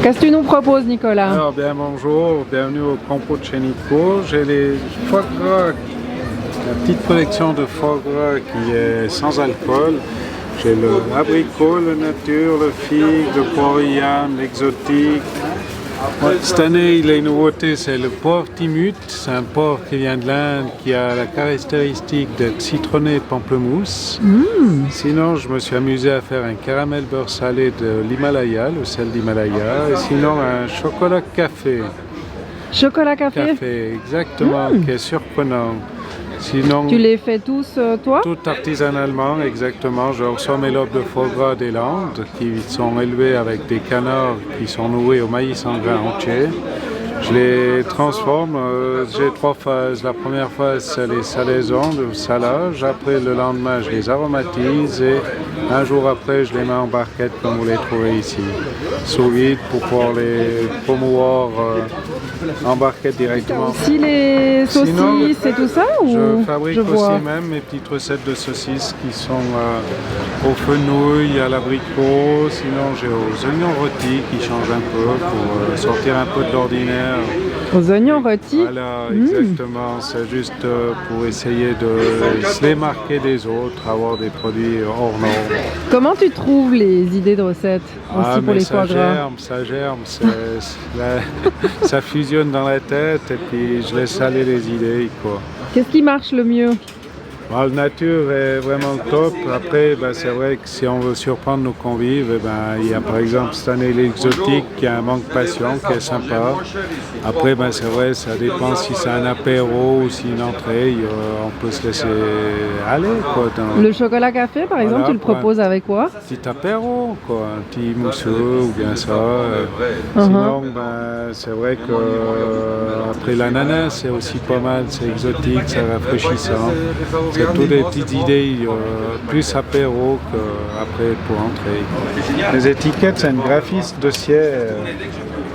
Qu'est-ce que tu nous proposes, Nicolas? Alors, bien bonjour, bienvenue au Campo de chez Nico. J'ai les foie gras, la petite collection de foie gras qui est sans alcool. J'ai le abricot, le nature, le figue, le poiriam, l'exotique. Cette année, il y a une nouveauté, c'est le porc timut. C'est un porc qui vient de l'Inde, qui a la caractéristique d'être citronné et pamplemousse. Sinon, je me suis amusé à faire un caramel beurre salé de l'Himalaya, le sel d'Himalaya. Et sinon, un chocolat café. Chocolat café? Café, exactement, qui est surprenant. Sinon, Tu les fais tous, toi? tout artisanalement, exactement. Je reçois mes lobes de foie gras des Landes qui sont élevés avec des canards qui sont nourris au maïs en grain entier. Je les transforme, j'ai 3 phases. La première phase, c'est les salaisons, le salage. Après, le lendemain, je les aromatise et un jour après, je les mets en barquette comme vous les trouvez ici. Sous vide pour pouvoir les promouvoir en barquette directement. Aussi les saucisses Sinon, et tout ça ou je fabrique je vois. aussi même mes petites recettes de saucisses qui sont aux fenouil, à l'abricot. Sinon, j'ai aux oignons rôtis qui changent un peu pour sortir un peu de l'ordinaire. Aux oignons rôtis? Voilà, exactement. C'est juste pour essayer de se démarquer des autres, avoir des produits hors normes. Comment tu trouves les idées de recettes aussi pour les foie gras? Ça germe, ça fusionne dans la tête et puis je laisse aller les idées, quoi. Qu'est-ce qui marche le mieux? La nature est vraiment top. Après, c'est vrai que si on veut surprendre nos convives, il y a par exemple cette année l'exotique qui a un manque passion, qui est sympa. Après, c'est vrai, ça dépend si c'est un apéro ou si une entrée, on peut se laisser aller, quoi. Le chocolat café, par exemple, tu le proposes avec quoi? Petit apéro, quoi, un petit mousseux ou bien ça. Sinon, c'est vrai que après l'ananas, c'est aussi pas mal, c'est exotique, c'est rafraîchissant. C'est toutes des petites idées, plus apéro qu'après pour entrer. Les étiquettes, c'est un graphiste de Sierre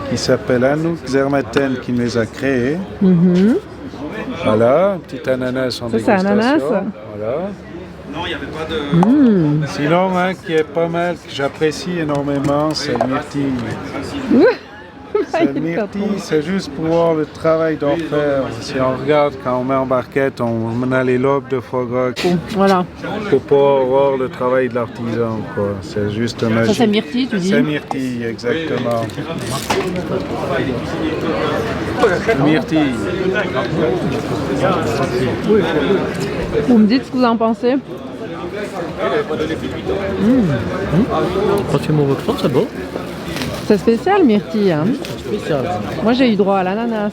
qui s'appelle Anouk Zermatten qui me les a créées. Voilà, un petit ananas en dégustation. Ça, c'est ananas? Voilà. Sinon, qui est pas mal, que j'apprécie énormément, c'est le myrtille. C'est le myrtille, c'est juste pour voir le travail d'orfèvre. Si on regarde quand on met en barquette, on a les lobes de foie gras. Voilà. Pour pouvoir voir le travail de l'artisan, quoi. C'est juste magique. Ça, c'est myrtille, tu dis? C'est myrtille, exactement. Myrtille. Vous me dites ce que vous en pensez? Quand tu m'en veux, c'est bon. C'est spécial, myrtille. Hein? Spécial. Moi, j'ai eu droit à l'ananas.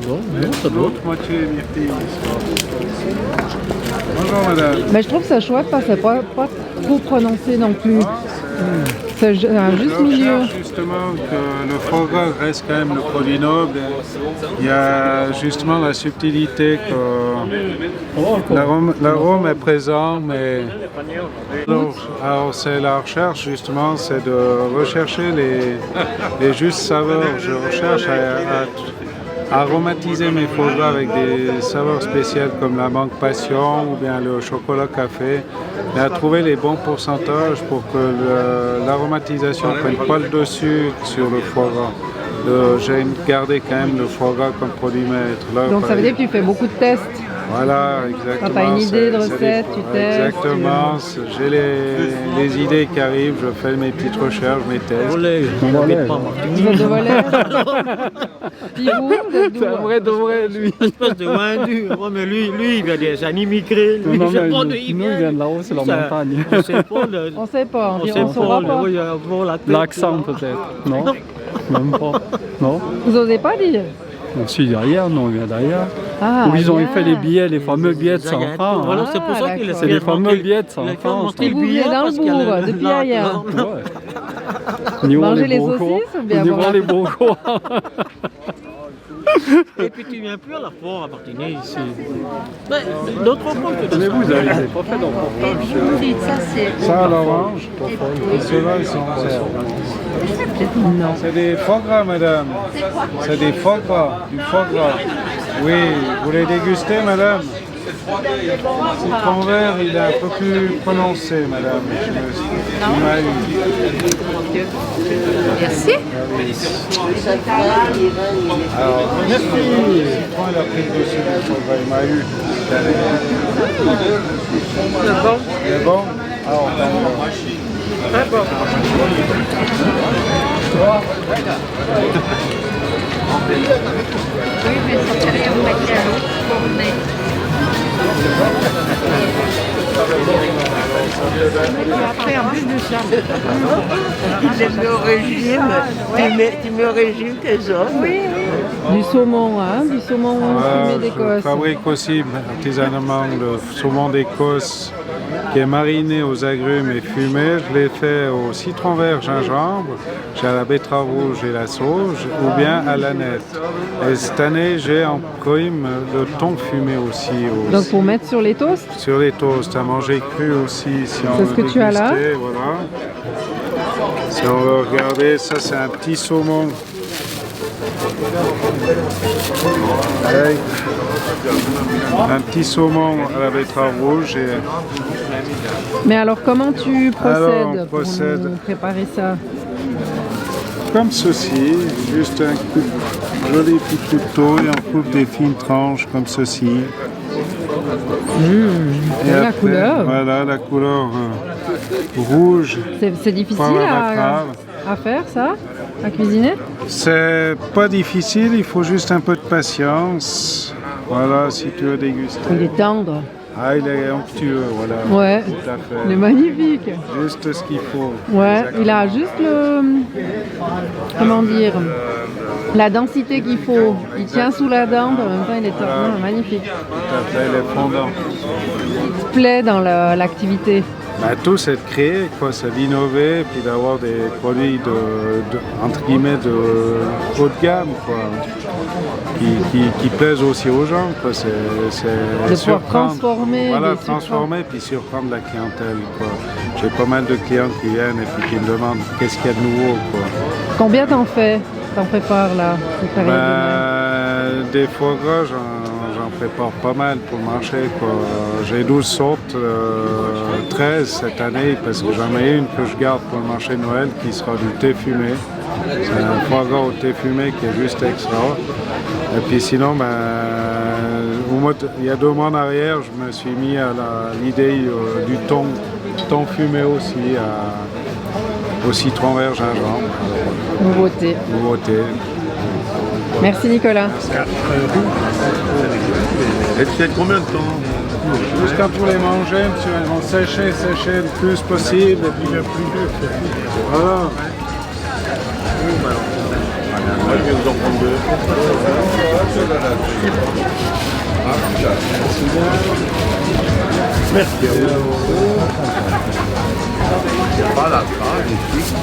Bon, non, c'est bon. L'autre moitié myrtille. Bonjour madame. Mais je trouve ça chouette parce que c'est pas trop prononcé non plus. C'est un juste milieu. Recherche justement que le foie gras reste quand même le produit noble. Il y a justement la subtilité que l'arôme est présent, mais alors c'est la recherche justement, c'est de rechercher les justes saveurs. Je recherche à aromatiser mes foie gras avec des saveurs spéciales comme la mangue passion ou bien le chocolat café, et à trouver les bons pourcentages pour que l'aromatisation ne prenne pas le dessus sur le foie gras. J'ai gardé quand même le foie gras comme produit maître. Là, Donc ça veut dire que tu fais beaucoup de tests. Voilà, exactement. Quand tu as une idée de recette, tu testes. Exactement, j'ai les idées qui arrivent, je fais mes petites recherches, mes tests. Volet, Vous êtes de Valais? Puis vous êtes d'où? C'est de vrai, lui. espèce de Windu. Ouais, mais lui, il vient des immigrés. Lui, je sais pas d'où il vient. de là-haut, c'est la montagne. On sait pas le... On sait pas, On sait on saura pas. oui, bon, la tête, L'accent peut-être, non? Même pas. Non? Vous osez pas dire? On suit derrière, non, on vient derrière. Ah, Où ils ont bien. fait les billets, les fameux billets de 100 Zagatto. francs. Voilà, Hein. c'est pour ça qu'il a C'est les fameux billets de 100 il a fait francs. monter le Vous billet venez dans le parce qu'il y a bourg, depuis ailleurs. Ouais. Ni voir Manger les bocaux, saucisses ou bien ni boire voir la- les bocaux. Et puis tu viens plus à la foire à Martigny ici. Mais d'autres fois que Mais vous avez pas fait d'emportage. Ça à l'orange, et ceux-là ils sont Non. C'est des foie gras, madame. C'est des foie gras, du foie gras. Oui, vous les dégustez, madame? Citron vert, il est un peu plus prononcé, madame. Merci. Alors, merci. Citron, il a pris le dessus du citron, il m'a eu. C'est bon. C'est bon? Alors, Très bon. Oui, mais ça fait rien de mettre à l'eau pour venir. Après, en plus de ça. Tu mets au régime, tu mets au régime tes hommes. Oui. Du saumon, hein, du saumon fumé je d'Écosse. fabrique aussi artisanalement le saumon d'Écosse qui est mariné aux agrumes et fumé. Je l'ai fait au citron vert gingembre, j'ai à la betterave rouge et la sauge, ou bien à l'aneth. Et cette année, j'ai en prime le thon fumé aussi. Donc pour mettre sur les toasts. Sur les toasts, à manger cru aussi. Si on C'est ce veut que tu as là. déguster, voilà. Si on veut regarder, ça c'est un petit saumon. Hey. Un petit saumon à la betterave rouge. Mais alors comment tu procèdes, Alors, on procède. pour nous préparer ça? Comme ceci, juste un joli petit couteau et on coupe des fines tranches comme ceci. Et la couleur. Voilà, la couleur rouge. C'est difficile Par la betterave. à faire ça, à cuisiner? C'est pas difficile, il faut juste un peu de patience. Voilà, si tu veux déguster. Il est tendre. Ah, il est onctueux, voilà. Ouais, Tout à fait. il est magnifique. Juste ce qu'il faut. Ouais, il a juste le... Comment dire? La densité qu'il faut. Il tient sous la dent, mais en même temps il est tendre. Non, magnifique. Tout à fait, il est fondant. Il te plaît dans l'activité. Bah, tout c'est de créer, quoi, c'est d'innover, puis d'avoir des produits entre guillemets de haut de gamme, quoi, qui plaisent aussi aux gens, quoi. C'est De pouvoir surprendre. transformer. Voilà, des transformer puis surprendre la clientèle, quoi. J'ai pas mal de clients qui viennent et puis qui me demandent qu'est-ce qu'il y a de nouveau, quoi. Combien t'en fais? T'en prépares là, cette période de Noël? Des foie gras, j'en prépare pas mal pour le marché, quoi. J'ai 12 sortes, 13 cette année, parce que j'en ai une que je garde pour le marché de Noël qui sera du thé fumé. C'est un foie gras au thé fumé qui est juste extra. Et puis sinon, il y a 2 mois en arrière, je me suis mis à l'idée du thon fumé aussi, au citron vert gingembre. Nouveauté. Nouveauté. Merci Nicolas. Et tu fais combien de temps? Jusqu'à pour les manger, monsieur, elles vont sécher le plus possible et puis le plus dur. Voilà. Moi, je viens de en prendre 2. Merci à vous. Voilà, magnifique.